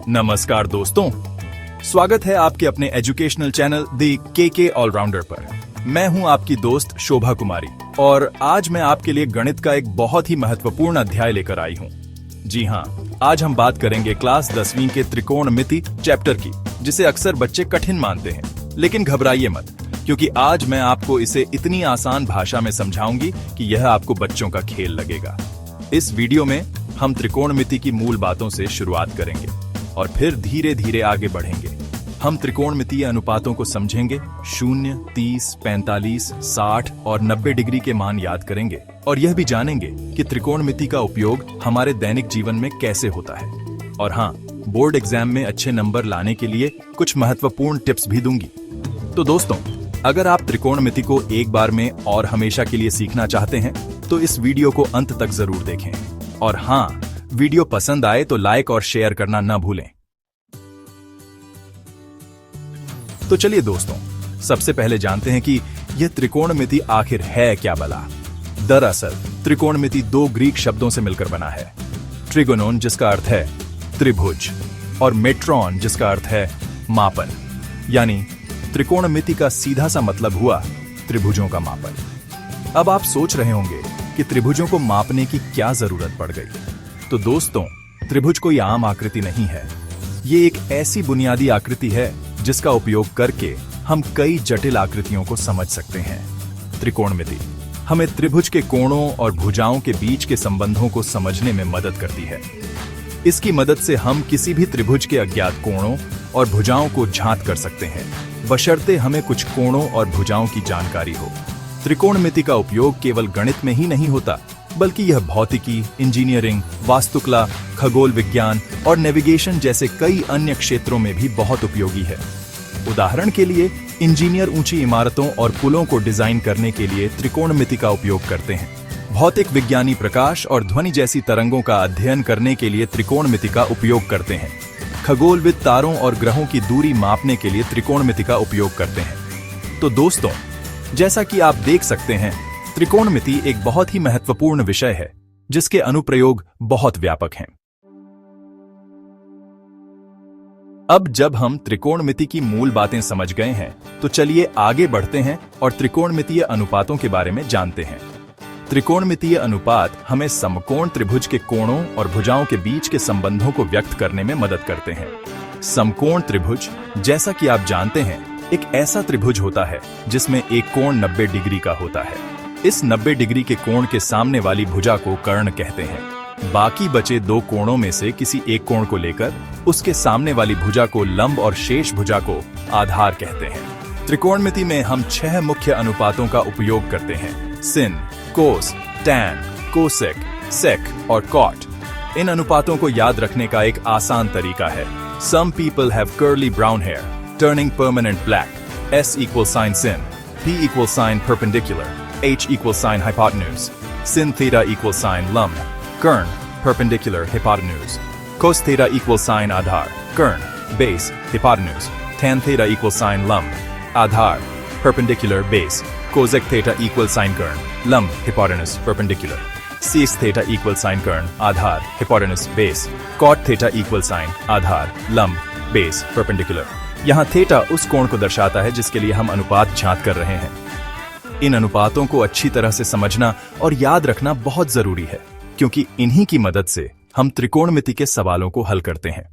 नमस्कार दोस्तों, स्वागत है आपके अपने एजुकेशनल चैनल द के ऑलराउंडर पर। मैं हूं आपकी दोस्त शोभा कुमारी और आज मैं आपके लिए गणित का एक बहुत ही महत्वपूर्ण अध्याय लेकर आई हूं। जी हां, आज हम बात करेंगे क्लास 10वीं के त्रिकोणमिति चैप्टर की, जिसे अक्सर बच्चे कठिन मानते हैं। लेकिन घबराइए मत, क्योंकि आज मैं आपको इसे इतनी आसान भाषा में समझाऊंगी कि यह आपको बच्चों का खेल लगेगा। इस वीडियो में हम त्रिकोणमिति की मूल बातों से शुरुआत करेंगे और फिर धीरे धीरे आगे बढ़ेंगे। हम त्रिकोणमितीय अनुपातों को समझेंगे, 0, 30, 45, 60 और 90 डिग्री के मान याद करेंगे और यह भी जानेंगे कि त्रिकोणमिति का उपयोग हमारे दैनिक जीवन में कैसे होता है। और हाँ, बोर्ड एग्जाम में अच्छे नंबर लाने के लिए कुछ महत्वपूर्ण टिप्स भी दूंगी। तो दोस्तों, अगर आप त्रिकोणमिति को एक बार में और हमेशा के लिए सीखना चाहते हैं तो इस वीडियो को अंत तक जरूर देखें। और हाँ, वीडियो पसंद आए तो लाइक और शेयर करना न भूलें। तो चलिए दोस्तों, सबसे पहले जानते हैं कि यह त्रिकोणमिति आखिर है क्या भला। दरअसल त्रिकोणमिति दो ग्रीक शब्दों से मिलकर बना है, ट्रिगोनोन जिसका अर्थ है त्रिभुज और मेट्रॉन जिसका अर्थ है मापन। यानी त्रिकोणमिति का सीधा सा मतलब हुआ त्रिभुजों का मापन। अब आप सोच रहे होंगे कि त्रिभुजों को मापने की क्या जरूरत पड़ गई। तो दोस्तों, त्रिभुज कोई आम आकृति नहीं है। ये एक ऐसी बुनियादी आकृति है जिसका उपयोग करके हम कई जटिल आकृतियों को समझ सकते हैं। त्रिकोणमिति हमें त्रिभुज के कोणों और भुजाओं के बीच के संबंधों को समझने में मदद करती है। इसकी मदद से हम किसी भी त्रिभुज के अज्ञात कोणों और भुजाओं को ज्ञात कर सकते हैं, बशर्ते हमें कुछ कोणों और भुजाओं की जानकारी हो। त्रिकोणमिति का उपयोग केवल गणित में ही नहीं होता, बल्कि यह भौतिकी, इंजीनियरिंग, वास्तुकला, खगोल विज्ञान और नेविगेशन जैसे कई अन्य क्षेत्रों में भी बहुत उपयोगी है। उदाहरण के लिए, इंजीनियर ऊंची इमारतों और पुलों को डिजाइन करने के लिए त्रिकोणमिति का उपयोग करते हैं। भौतिक विज्ञानी प्रकाश और ध्वनि जैसी तरंगों का अध्ययन करने के लिए त्रिकोणमिति का उपयोग करते हैं। खगोलविद तारों और ग्रहों की दूरी मापने के लिए त्रिकोणमिति का उपयोग करते हैं। तो दोस्तों, जैसा कि आप देख सकते हैं, त्रिकोणमिति एक बहुत ही महत्वपूर्ण विषय है जिसके अनुप्रयोग बहुत व्यापक हैं। अब जब हम त्रिकोणमिति की मूल बातें समझ गए हैं, तो चलिए आगे बढ़ते हैं और त्रिकोणमितीय अनुपातों के बारे में जानते हैं। त्रिकोणमितीय अनुपात हमें समकोण त्रिभुज के कोणों और भुजाओं के बीच के संबंधों को व्यक्त करने में मदद करते हैं। समकोण त्रिभुज, जैसा कि आप जानते हैं, एक ऐसा त्रिभुज होता है जिसमें एक कोण 90 डिग्री का होता है। इस 90 डिग्री के कोण के सामने वाली भुजा को कर्ण कहते हैं। बाकी बचे दो कोणों में से किसी एक कोण को लेकर उसके सामने वाली भुजा को लंब और शेष भुजा को आधार कहते हैं। त्रिकोणमिति में हम 6 मुख्य अनुपातों का उपयोग करते हैं: सिन, कोस, टैन, कोसेक, सेक और कॉट। इन अनुपातों को याद रखने का एक आसान तरीका है: some people have curly brown hair, turning permanent black. S equals sine sin. P equals sine perpendicular. H equals sine hypotenuse. Sin theta equals sine lumb. Kern, perpendicular hypotenuse. Cos theta equals sine adhar. Kern, base, hypotenuse. Tan theta equals sine lumb. Adhar, perpendicular base. Cosec theta equals sine kern. Lumb, hypotenuse, perpendicular. Sec theta equals sine kern. Adhar, hypotenuse, base. Cot theta equals sine adhar. Lumb, base, perpendicular. यहाँ theta उस कोण को दर्शाता है जिसके लिए हम अनुपात ज्ञात कर रहे हैं। इन अनुपातों को अच्छी तरह से समझना और याद रखना बहुत जरूरी है, क्योंकि इन्हीं की मदद से हम त्रिकोणमिति के सवालों को हल करते हैं।